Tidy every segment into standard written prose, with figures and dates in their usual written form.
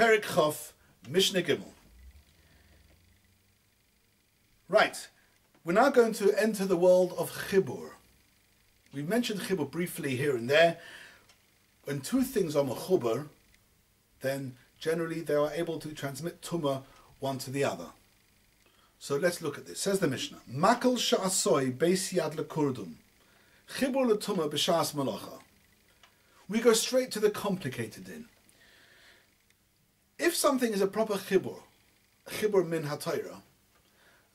Perek Chof, Mishnah Gimel. Right, we're now going to enter the world of Chibur. We've mentioned Chibur briefly here and there. When two things are mechuber, then generally they are able to transmit tumah one to the other. So let's look at this. Says the Mishnah, Makal sha'asoi beis yad lekurdum, Chibur letumah b'shas malacha. We go straight to the complicated din. If something is a proper chibur min haTorah,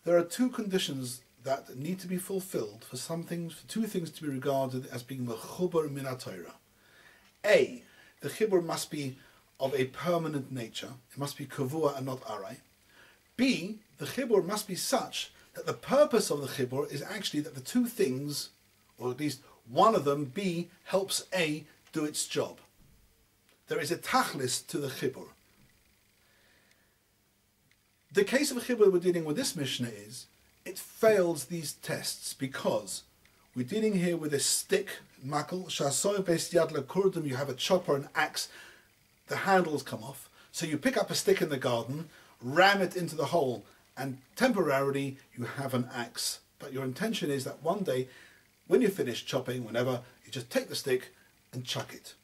there are two conditions that need to be fulfilled for two things to be regarded as being mechuber min haTorah. A, the chibur must be of a permanent nature; it must be kavua and not aray. B, the chibur must be such that the purpose of the chibur is actually that the two things, or at least one of them, B, helps A do its job. There is a tachlis to the chibur. The case of chibur we're dealing with this Mishnah is, it fails these tests because we're dealing here with a stick, makal, shasoy beis yad lekurdum, you have a chopper, an axe, the handles come off, so you pick up a stick in the garden, ram it into the hole, and temporarily you have an axe. But your intention is that one day, when you finish chopping, whenever, you just take the stick and chuck it.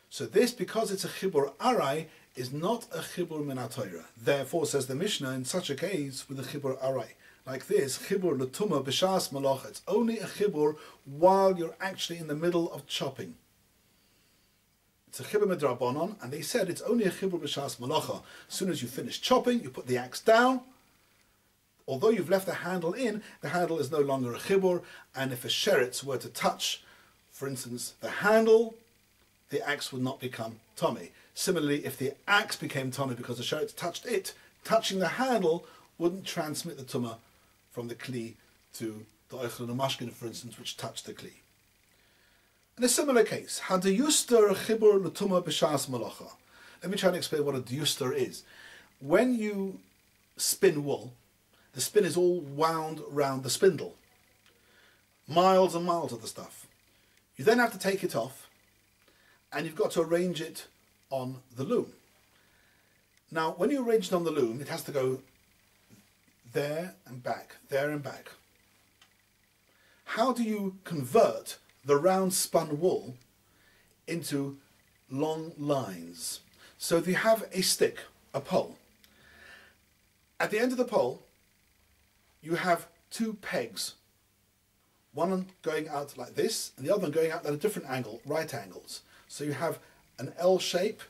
So this, because it's a chibur aray, is not a chibur min haTorah. Therefore, says the Mishnah, in such a case with a chibur aray, like this, chibur letumah b'shas malacha, it's only a chibur while you're actually in the middle of chopping. It's a chibur midrabanan, and they said it's only a chibur b'shas malacha. As soon as you finish chopping, you put the axe down. Although you've left the handle in, the handle is no longer a chibur, and if a sheretz were to touch, for instance, the handle, the axe would not become tomei. Similarly, if the axe became tomei because the sheretz touched it, touching the handle wouldn't transmit the tumah from the kli to the oichel and mashkin, for instance, which touched the kli. In a similar case, hadiyuster chibur l'tumah b'shas malacha. Let me try and explain what a diyuster is. When you spin wool, the spin is all wound round the spindle. Miles and miles of the stuff. You then have to take it off, and you've got to arrange it on the loom. Now, when you arrange it on the loom, it has to go there and back, there and back. How do you convert the round spun wool into long lines? So if you have a stick, a pole, at the end of the pole, you have two pegs. One going out like this, and the other one going out at a different angle, right angles. So you have an L shape,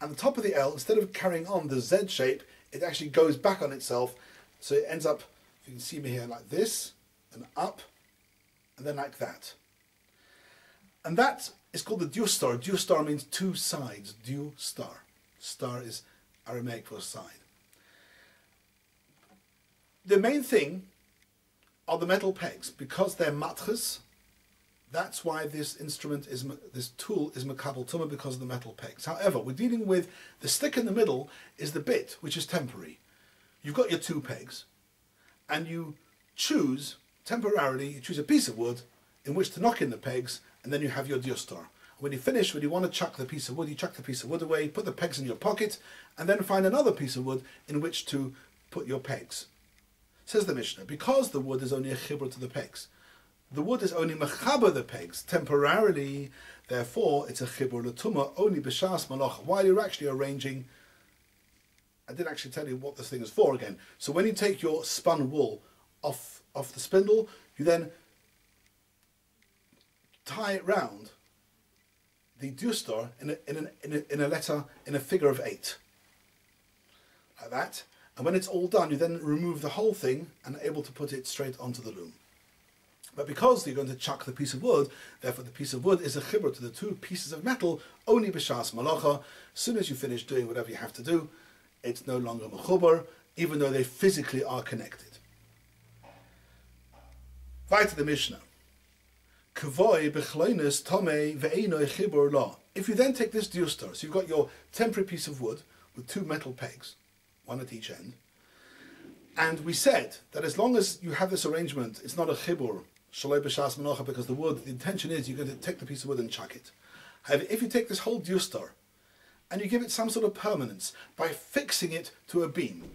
and the top of the L, instead of carrying on the Z shape, it actually goes back on itself. So it ends up, if you can see me here, like this, and up, and then like that. And that is called the diyustar. Diyustar means two sides. Diyustar. Star is Aramaic for side. The main thing are the metal pegs. Because they're matches, that's why this tool is makabel tumah, because of the metal pegs. However, we're dealing with the stick in the middle is the bit, which is temporary. You've got your two pegs, and you choose, temporarily, you choose a piece of wood in which to knock in the pegs, and then you have your diyustar. When you finish, when you want to chuck the piece of wood, you chuck the piece of wood away, put the pegs in your pocket, and then find another piece of wood in which to put your pegs. Says the Mishnah, because the wood is only a chibur to the pegs, the wood is only mechaber the pegs temporarily, therefore it's a chibur l'tumah only b'shas malacha, while you're actually arranging. I didn't actually tell you what this thing is for again. So when you take your spun wool off the spindle, you then tie it round the diyustar in a letter, in a figure of 8. Like that. And when it's all done, you then remove the whole thing and are able to put it straight onto the loom. But because you're going to chuck the piece of wood, therefore the piece of wood is a chibur to the two pieces of metal, only b'shas malacha. As soon as you finish doing whatever you have to do, it's no longer mechuber, even though they physically are connected. Weiter the Mishnah. Kavoi b'chloinus tomei ve'enoi chibur la. If you then take this diyustar, so you've got your temporary piece of wood with two metal pegs, one at each end, and we said that as long as you have this arrangement, it's not a chibur, shaloi b'shas menocha, because the intention is you're going to take the piece of wood and chuck it. However, if you take this whole diyustar and you give it some sort of permanence by fixing it to a beam,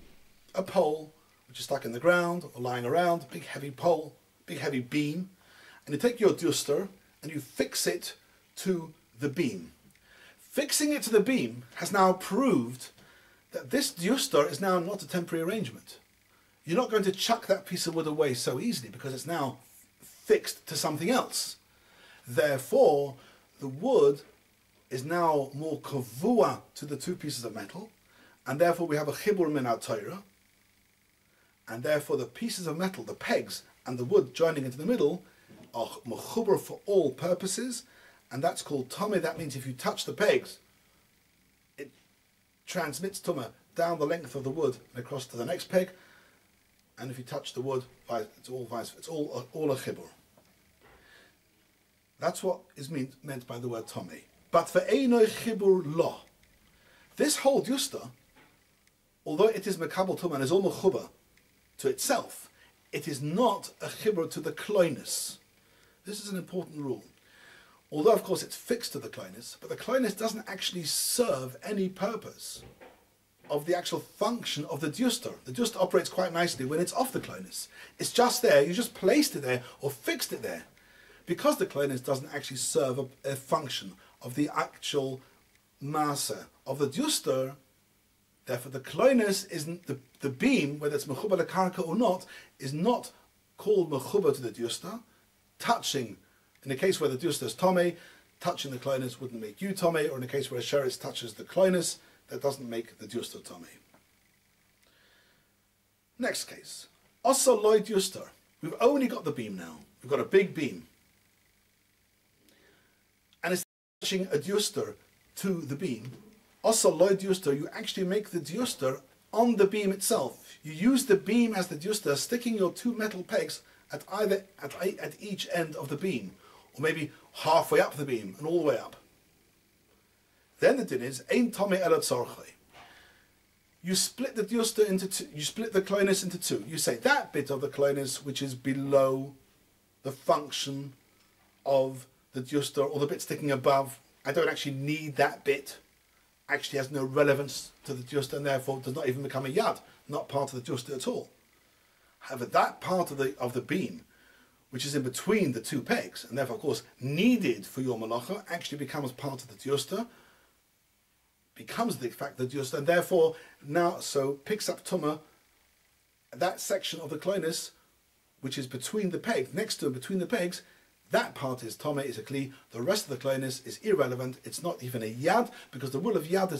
a pole, which is stuck in the ground or lying around, a big heavy pole, big heavy beam, and you take your duster and you fix it to the beam. Fixing it to the beam has now proved that this duster is now not a temporary arrangement. You're not going to chuck that piece of wood away so easily because it's now fixed to something else. Therefore, the wood is now more kavua to the two pieces of metal, and therefore we have a chibur min ha-Torah, and therefore the pieces of metal, the pegs, and the wood joining into the middle are mechuber for all purposes, and that's called tumah. That means if you touch the pegs, it transmits tumah down the length of the wood and across to the next peg, and if you touch the wood, it's all a chibur. That's what is meant by the word tumah. But for eino chibur lo, this whole duster, although it is mekabel tumah and is all mechuber to itself, it is not a chibur to the kloinus. This is an important rule. Although, of course, it's fixed to the kloinus, but the kloinus doesn't actually serve any purpose of the actual function of the duster. The duster operates quite nicely when it's off the kloinus. It's just there, you just placed it there or fixed it there. Because the kloinus doesn't actually serve a function of the actual masa of the duster, therefore the kloinus isn't, the beam, whether it's mechuba lekarka or not, is not called mechuba to the duster. Touching, in the case where the duster is tomei, touching the kloinus wouldn't make you tomei, or in the case where a sheretz touches the kloinus, that doesn't make the duster tomei. Next case, asa loy duster. We've only got the beam now. We've got a big beam, and it's touching a duster to the beam. Asa loy duster, you actually make the duster on the beam itself. You use the beam as the duster, sticking your two metal pegs at each end of the beam, or maybe halfway up the beam and all the way up. Then the din is ein tomei ela tzorchei. You split the duster into two. You split the kloinus into two. You say that bit of the kloinus which is below the function of the duster, or the bit sticking above, I don't actually need that bit. Actually has no relevance to the duster, and therefore does not even become a yad, not part of the duster at all. However, that part of the beam, which is in between the two pegs, and therefore, of course, needed for your malacha, actually becomes part of the duster, becomes the fact the duster, and therefore now picks up tumah, that section of the kloinus, which is between the pegs, next to and between the pegs, that part is tomei, is a kli. The rest of the kloinus is irrelevant. It's not even a yad, because the rule of yad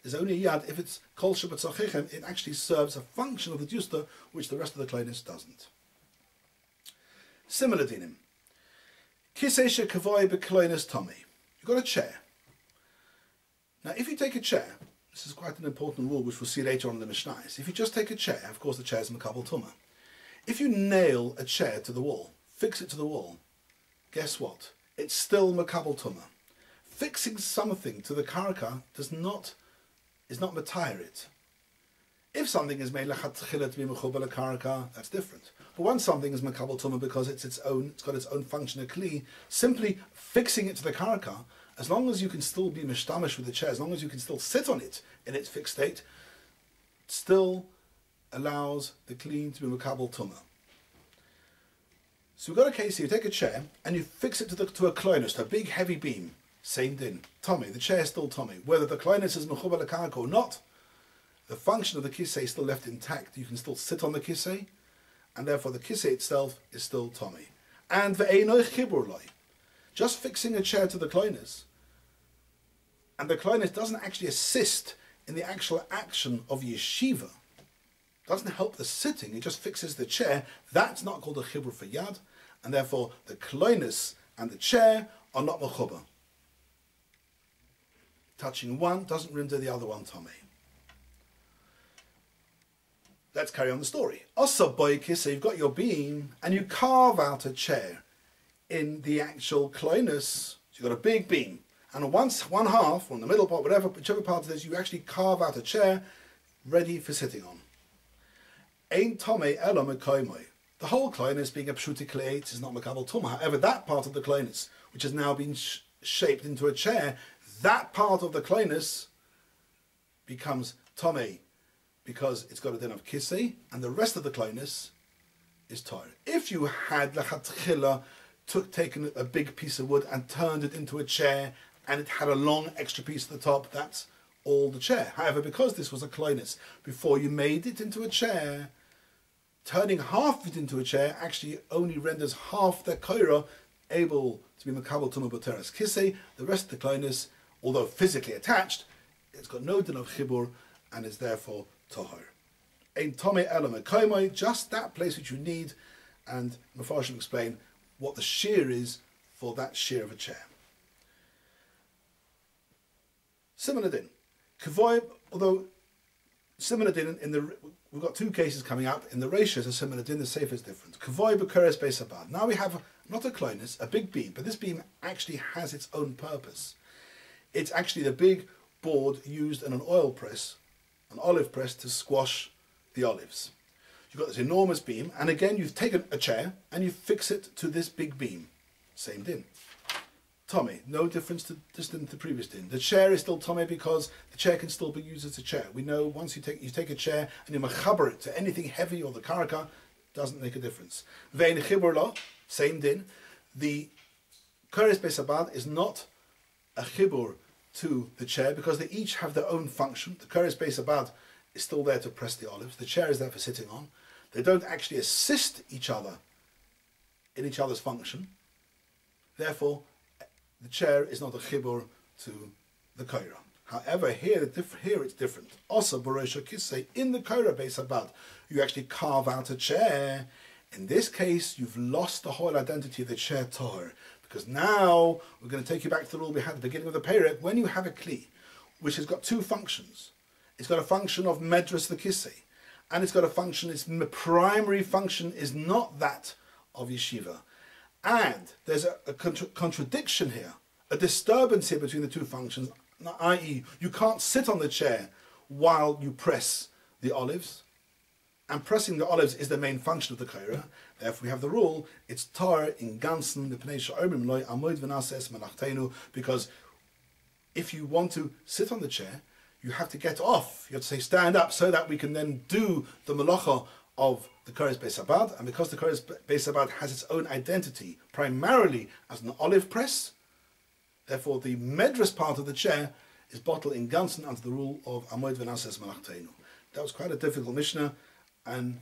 is only a yad if it's kol shebetzachechem. It actually serves a function of the duster, which the rest of the kloinus doesn't. Similar dinim. Kisei shekavoi bekloinus tomei. You've got a chair. Now, if you take a chair, this is quite an important rule, which we'll see later on in the Mishnah. If you just take a chair, of course, the chair is makabel tumah. If you nail a chair to the wall, fix it to the wall, guess what? It's still makabel tumah. Fixing something to the karka is not matayr it. If something is made lechatchila to be mechuba lekarka, that's different. But once something is makabel tumah because it's got its own function, a kli, simply fixing it to the karka, as long as you can still be mishtamish with the chair, as long as you can still sit on it in its fixed state, it still allows the kli to be makabel tumah. So we've got a case here, you take a chair and you fix it to a kloinus, to a big heavy beam. Same din. Tomei, the chair is still tomei. Whether the kloinus is mechuba lekarka or not, the function of the kisei is still left intact. You can still sit on the kisei, and therefore the kisei itself is still tomei. And ve'eino chibur loy. Just fixing a chair to the kloinus, and the kloinus doesn't actually assist in the actual action of yeshiva, doesn't help the sitting, it just fixes the chair, that's not called a chibur for yad, and therefore the kloinus and the chair are not mechuba. Touching one doesn't render the other one tomei. Let's carry on the story. Also, boikis, so you've got your beam, and you carve out a chair in the actual kloinus. So you've got a big beam, and on one half, or in the middle part, whichever part it is, you actually carve out a chair ready for sitting on. Ein tomei elo mekoimoi. The whole kloinus, being a pshuti kleit, is not makabel tumah. However, that part of the kloinus, which has now been shaped into a chair, that part of the kloinus becomes Tomei because it's got a din of Kisei, and the rest of the kleinus is Torah. If you had Lachatchila taken a big piece of wood and turned it into a chair, and it had a long extra piece at the top, that's all the chair. However, because this was a kleinus, before you made it into a chair, turning half of it into a chair actually only renders half the koira able to be makabel tumah b'teres kisei. The rest of the kleinus, although physically attached, it's got no din of chibur and is therefore tohar. Ein tomei elam ekoimoi, just that place which you need, and Mefarshim will explain what the shear is for that shear of a chair. Similar din. Kavoy, although similar din we've got two cases coming up. In the ratios, a similar din, the sefer is different. Kavoy b'keres beisabad. Now we have not a kleinus, a big beam, but this beam actually has its own purpose. It's actually the big board used in an oil press, an olive press, to squash the olives. You've got this enormous beam, and again you've taken a chair and you fix it to this big beam. Same din. Tomei, no difference to the previous din. The chair is still Tomei because the chair can still be used as a chair. We know once you take a chair and you machaber it to anything heavy or the karaka, doesn't make a difference. Vein chibur lo, same din. The keres beisabad is not a chibur to the chair because they each have their own function. The keres beisabad is still there to press the olives. The chair is there for sitting on. They don't actually assist each other in each other's function. Therefore, the chair is not a chibur to the koira. However, here it's different. Also, Borosha Kisei, in the koira beisabad, you actually carve out a chair. In this case, you've lost the whole identity of the chair tohar, because now we're going to take you back to the rule we had at the beginning of the perek. When you have a kli, which has got two functions, it's got a function of medras the kisei, and it's got a function, its primary function is not that of yeshiva. And there's a contradiction here, a disturbance here between the two functions, i.e. you can't sit on the chair while you press the olives, and pressing the olives is the main function of the koira. Therefore we have the rule, it's tar in ganzen, because if you want to sit on the chair, you have to get off, you have to say stand up, so that we can then do the malacha of the keres beisabad. And because the keres beisabad has its own identity primarily as an olive press, therefore the medras part of the chair is bottled in ganzen under the rule of amoid v'nases malachteinu. That was quite a difficult mishnah, and